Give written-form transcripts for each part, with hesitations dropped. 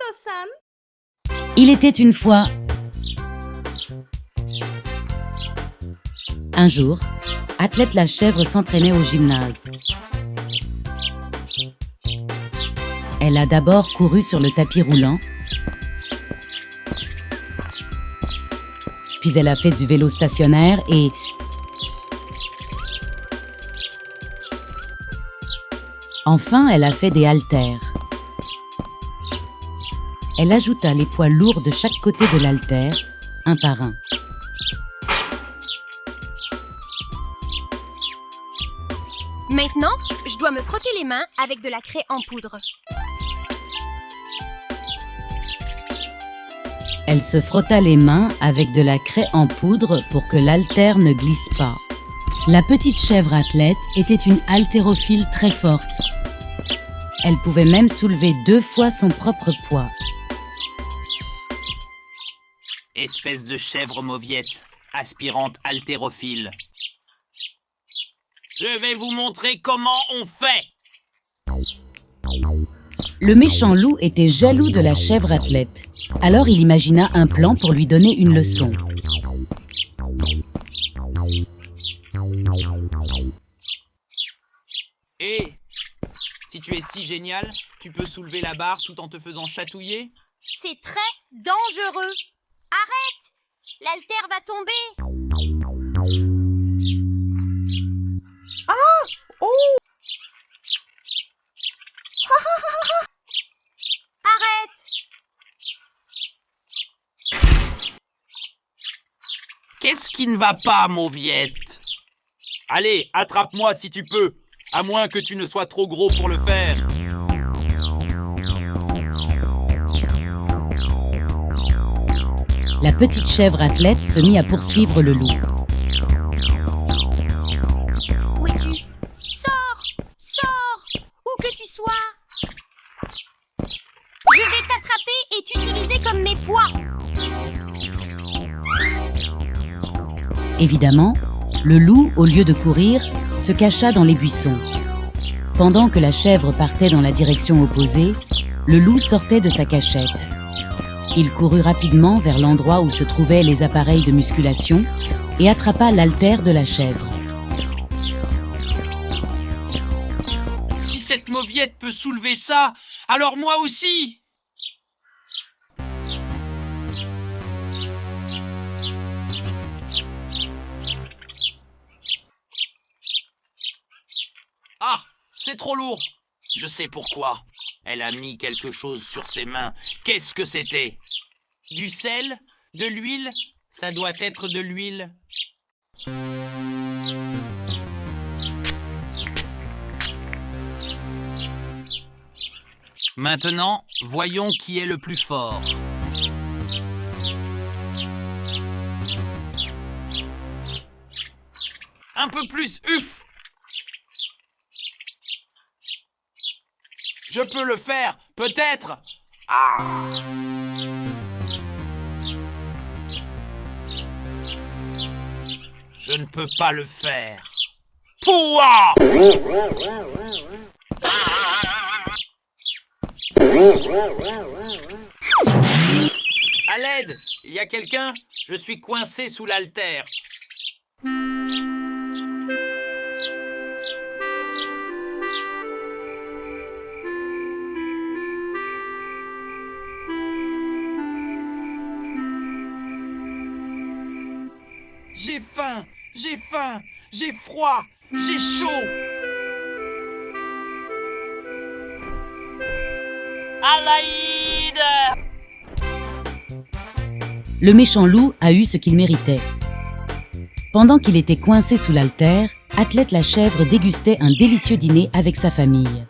Tosan. Il était une fois. Un jour, Athlète la chèvre s'entraînait au gymnase. Elle a d'abord couru sur le tapis roulant, puis elle a fait du vélo stationnaire et enfin elle a fait des haltères. Elle ajouta les poids lourds de chaque côté de l'haltère, un par un. Maintenant, je dois me frotter les mains avec de la craie en poudre. Elle se frotta les mains avec de la craie en poudre pour que l'haltère ne glisse pas. La petite chèvre athlète était une haltérophile très forte. Elle pouvait même soulever 2 fois son propre poids. Espèce de chèvre mauviette, aspirante haltérophile. Je vais vous montrer comment on fait. Le méchant loup était jaloux de la chèvre athlète. Alors il imagina un plan pour lui donner une leçon. Et si tu es si génial, tu peux soulever la barre tout en te faisant chatouiller? C'est très dangereux. Arrête! L'haltère va tomber. Ah! Oh! Arrête! Qu'est-ce qui ne va pas, mauviette? Allez, attrape-moi si tu peux, à moins que tu ne sois trop gros pour le faire. La petite chèvre athlète se mit à poursuivre le loup. Où es-tu? Sors! Sors! Où que tu sois! Je vais t'attraper et t'utiliser comme mes poids. Évidemment, le loup, au lieu de courir, se cacha dans les buissons. Pendant que la chèvre partait dans la direction opposée, le loup sortait de sa cachette. Il courut rapidement vers l'endroit où se trouvaient les appareils de musculation et attrapa l'haltère de la chèvre. Si cette mauviette peut soulever ça, alors moi aussi! Ah, c'est trop lourd. Je sais pourquoi. Elle a mis quelque chose sur ses mains. Qu'est-ce que c'était? Du sel? De l'huile? Ça doit être de l'huile. Maintenant, voyons qui est le plus fort. Un peu plus, uf! Je peux le faire, peut-être. Ah! Je ne peux pas le faire. Pouah! À l'aide! Il y a quelqu'un? Je suis coincé sous l'haltère. J'ai faim, j'ai froid, j'ai chaud. Alaïde! Le méchant loup a eu ce qu'il méritait. Pendant qu'il était coincé sous l'haltère, Athlète la chèvre dégustait un délicieux dîner avec sa famille.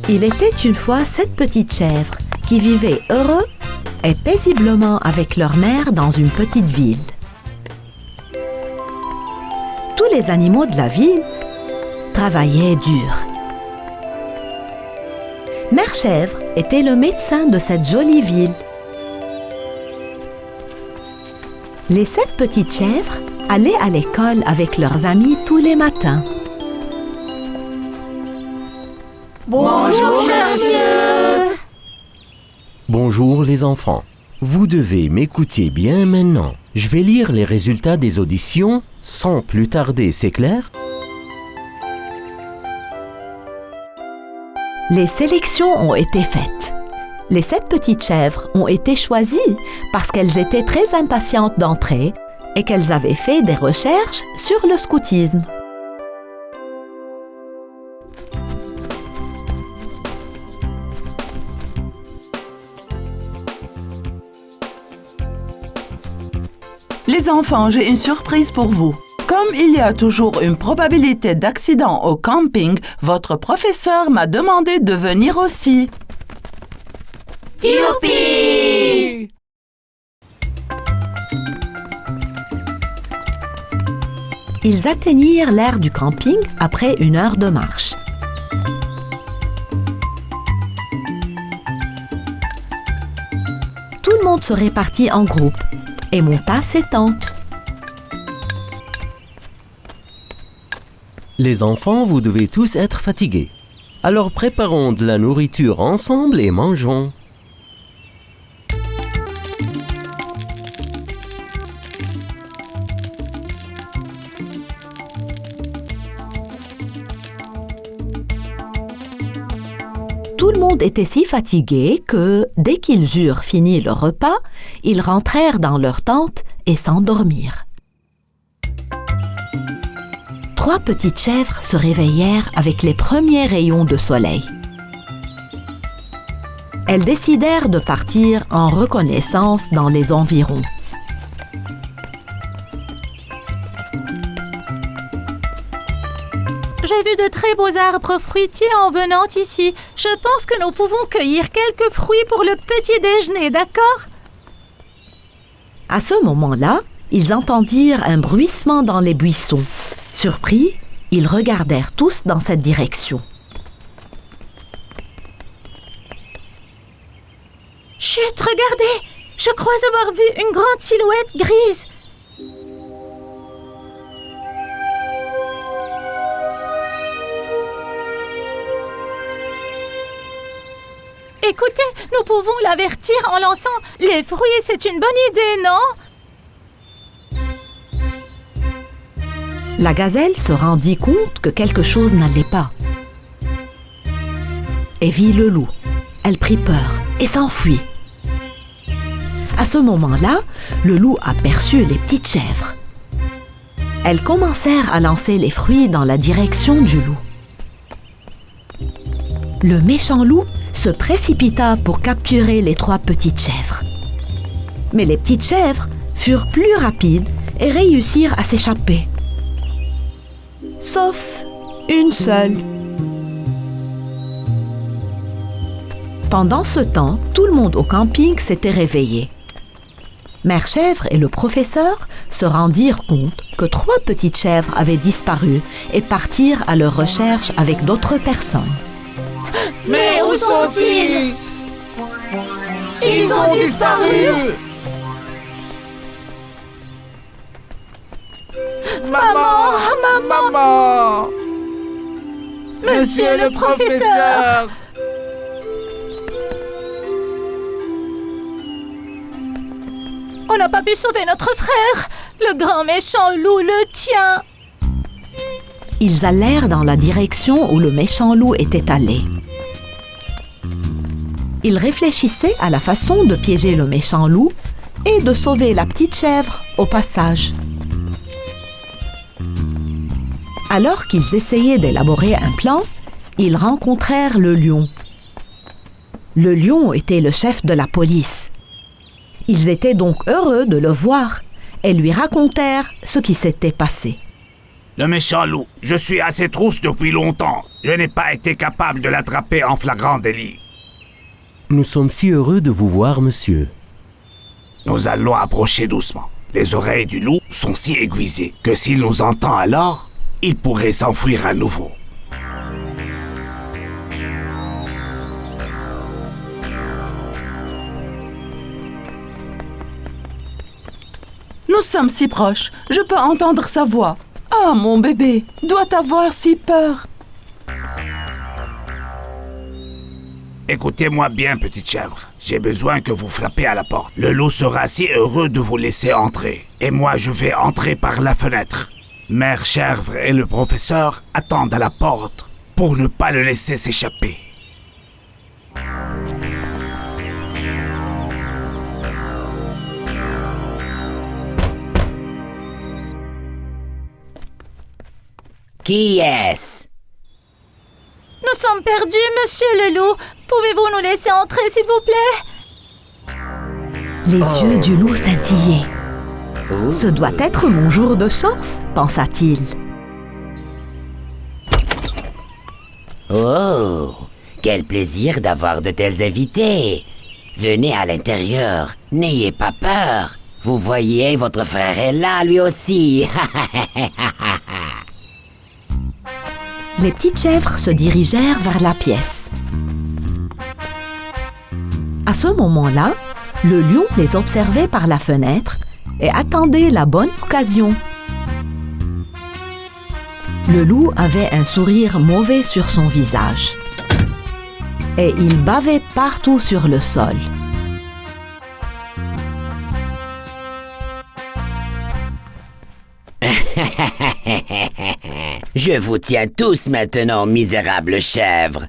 Il était une fois 7 petites chèvres qui vivaient heureux et paisiblement avec leur mère dans une petite ville. Tous les animaux de la ville travaillaient dur Mère Chèvre était le médecin de cette jolie ville. Les 7 petites chèvres allaient à l'école avec leurs amis tous les matins. Bonjour, monsieur. Bonjour les enfants. Vous devez m'écouter bien maintenant. Je vais lire les résultats des auditions sans plus tarder, c'est clair? Les sélections ont été faites. Les 7 petites chèvres ont été choisies parce qu'elles étaient très impatientes d'entrer et qu'elles avaient fait des recherches sur le scoutisme. Les enfants, j'ai une surprise pour vous. Comme il y a toujours une probabilité d'accident au camping, votre professeur m'a demandé de venir aussi. Youpi! Ils atteignirent l'aire du camping après 1 heure de marche. Tout le monde se répartit en groupes et monta ses tentes. Les enfants, vous devez tous être fatigués. Alors préparons de la nourriture ensemble et mangeons. Tout le monde était si fatigué que, dès qu'ils eurent fini leur repas, ils rentrèrent dans leur tente et s'endormirent. 3 petites chèvres se réveillèrent avec les premiers rayons de soleil. Elles décidèrent de partir en reconnaissance dans les environs. J'ai vu de très beaux arbres fruitiers en venant ici. Je pense que nous pouvons cueillir quelques fruits pour le petit déjeuner, d'accord? À ce moment-là, ils entendirent un bruissement dans les buissons. Surpris, ils regardèrent tous dans cette direction. Chut, regardez! Je crois avoir vu une grande silhouette grise. Écoutez, nous pouvons l'avertir en lançant les fruits. C'est une bonne idée, non? La gazelle se rendit compte que quelque chose n'allait pas et vit le loup. Elle prit peur et s'enfuit. À ce moment-là, le loup aperçut les petites chèvres. Elles commencèrent à lancer les fruits dans la direction du loup. Le méchant loup se précipita pour capturer les 3 petites chèvres. Mais les petites chèvres furent plus rapides et réussirent à s'échapper. Sauf une seule. Pendant ce temps, tout le monde au camping s'était réveillé. Mère Chèvre et le professeur se rendirent compte que 3 petites chèvres avaient disparu et partirent à leur recherche avec d'autres personnes. Mais où sont-ils? Ils ont disparu! Maman! Monsieur le professeur! On n'a pas pu sauver notre frère. Le grand méchant loup le tient. Ils allèrent dans la direction où le méchant loup était allé. Ils réfléchissaient à la façon de piéger le méchant loup et de sauver la petite chèvre au passage. Alors qu'ils essayaient d'élaborer un plan, ils rencontrèrent le lion. Le lion était le chef de la police. Ils étaient donc heureux de le voir et lui racontèrent ce qui s'était passé. Le méchant loup, je suis à ses trousses depuis longtemps. Je n'ai pas été capable de l'attraper en flagrant délit. Nous sommes si heureux de vous voir, monsieur. Nous allons approcher doucement. Les oreilles du loup sont si aiguisées que s'il nous entend alors, il pourrait s'enfuir à nouveau. Nous sommes si proches. Je peux entendre sa voix. Ah, mon bébé doit avoir si peur. Écoutez-moi bien, petite chèvre. J'ai besoin que vous frappez à la porte. Le loup sera si heureux de vous laisser entrer. Et moi, je vais entrer par la fenêtre. Mère chèvre et le professeur attendent à la porte pour ne pas le laisser s'échapper. Qui est-ce? Nous sommes perdus, monsieur le loup. Pouvez-vous nous laisser entrer, s'il vous plaît? Les yeux du loup scintillaient. Ce doit être mon jour de chance, pensa-t-il. Oh, quel plaisir d'avoir de tels invités. Venez à l'intérieur, n'ayez pas peur. Vous voyez, votre frère est là, lui aussi. Les petites chèvres se dirigèrent vers la pièce. À ce moment-là, le lion les observait par la fenêtre et attendait la bonne occasion. Le loup avait un sourire mauvais sur son visage et il bavait partout sur le sol. Je vous tiens tous maintenant, misérables chèvres.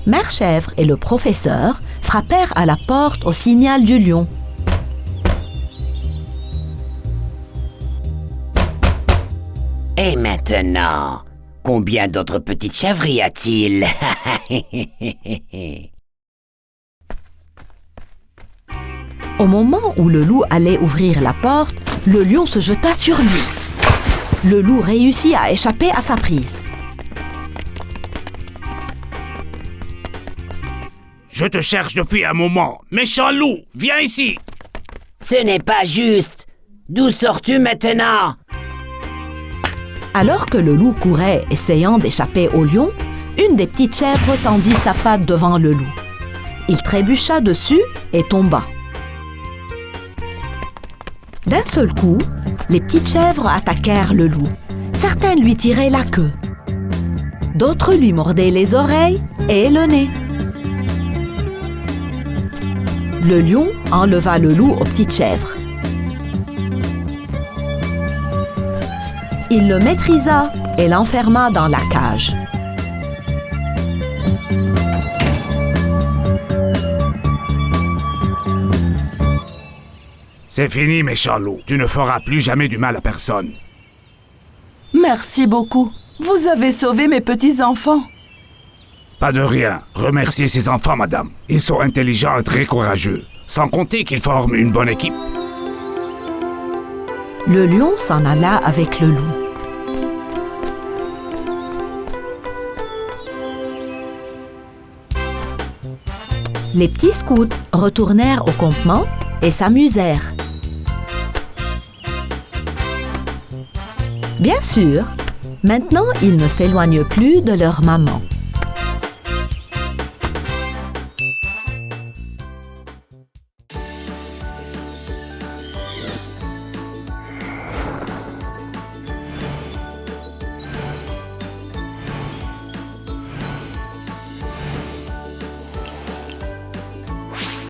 Mère chèvre et le professeur frappèrent à la porte au signal du lion. Et maintenant, combien d'autres petites chèvres y a-t-il? Au moment où le loup allait ouvrir la porte, le lion se jeta sur lui. Le loup réussit à échapper à sa prise. Je te cherche depuis un moment. Méchant loup, viens ici. Ce n'est pas juste. D'où sors-tu maintenant? Alors que le loup courait, essayant d'échapper au lion, une des petites chèvres tendit sa patte devant le loup. Il trébucha dessus et tomba. D'un seul coup, les petites chèvres attaquèrent le loup. Certaines lui tiraient la queue. D'autres lui mordaient les oreilles et le nez. Le lion enleva le loup aux petites chèvres. Il le maîtrisa et l'enferma dans la cage. C'est fini, méchant loup. Tu ne feras plus jamais du mal à personne. Merci beaucoup. Vous avez sauvé mes petits-enfants. Pas de rien. Remerciez ces enfants, madame. Ils sont intelligents et très courageux. Sans compter qu'ils forment une bonne équipe. Le lion s'en alla avec le loup. Les petits scouts retournèrent au campement et s'amusèrent. Bien sûr, maintenant ils ne s'éloignent plus de leur maman.